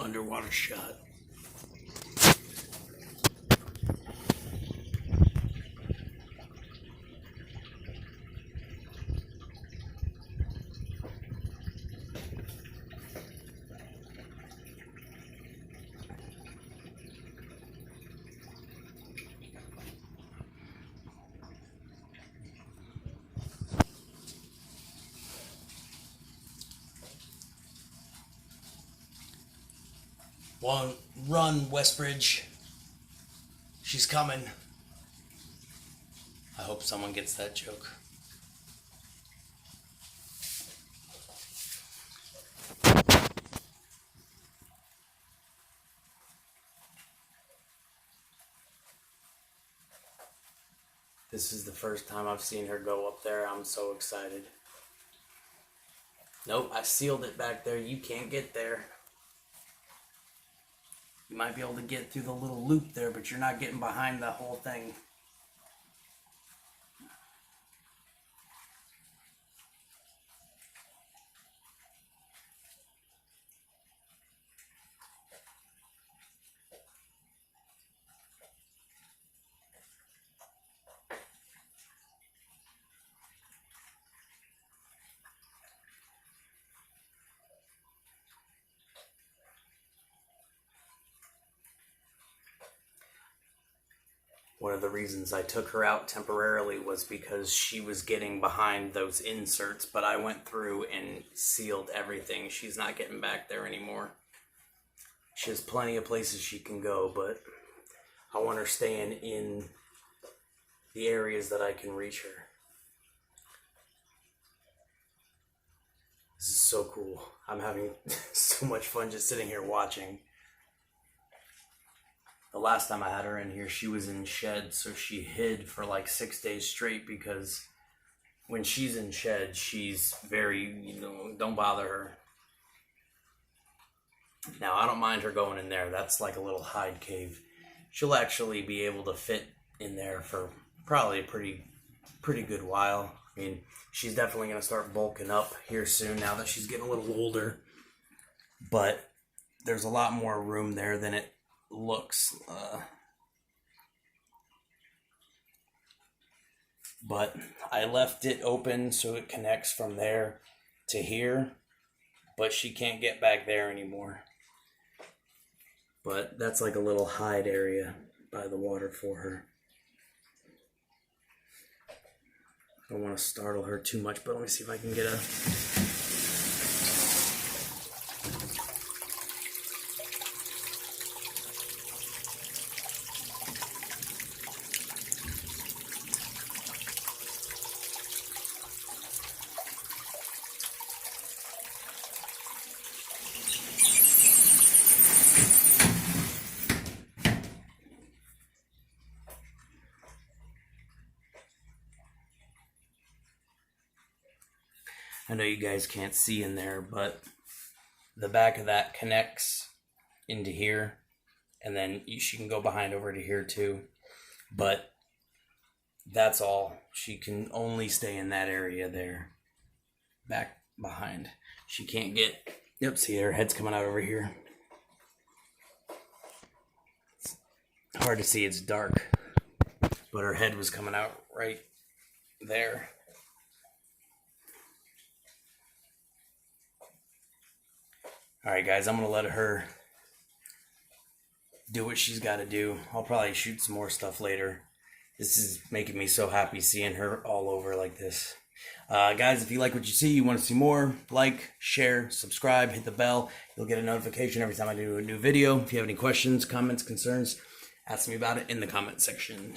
underwater shot. One run, Westbridge. She's coming. I hope someone gets that joke. This is the first time I've seen her go up there. I'm so excited. Nope, I sealed it back there. You can't get there. You might be able to get through the little loop there, but you're not getting behind the whole thing. One of the reasons I took her out temporarily was because she was getting behind those inserts, but I went through and sealed everything. She's not getting back there anymore. She has plenty of places she can go, but I want her staying in the areas that I can reach her. This is so cool. I'm having so much fun just sitting here watching. The last time I had her in here, she was in shed, so she hid for like 6 days straight because when she's in shed, she's very, don't bother her. Now, I don't mind her going in there. That's like a little hide cave. She'll actually be able to fit in there for probably a pretty good while. I mean, she's definitely going to start bulking up here soon now that she's getting a little older. But there's a lot more room there than it looks. But I left it open so it connects from there to here. But she can't get back there anymore. But that's like a little hide area by the water for her. I don't want to startle her too much, but let me see if I can get a... I know you guys can't see in there, but the back of that connects into here, and then she can go behind over to here too. But that's all. She can only stay in that area there, back behind. She can't get, yep, see her head's coming out over here. It's hard to see, it's dark, but her head was coming out right there. Alright guys, I'm going to let her do what she's got to do. I'll probably shoot some more stuff later. This is making me so happy seeing her all over like this. Guys, if you like what you see, you want to see more, like, share, subscribe, hit the bell. You'll get a notification every time I do a new video. If you have any questions, comments, concerns, ask me about it in the comment section.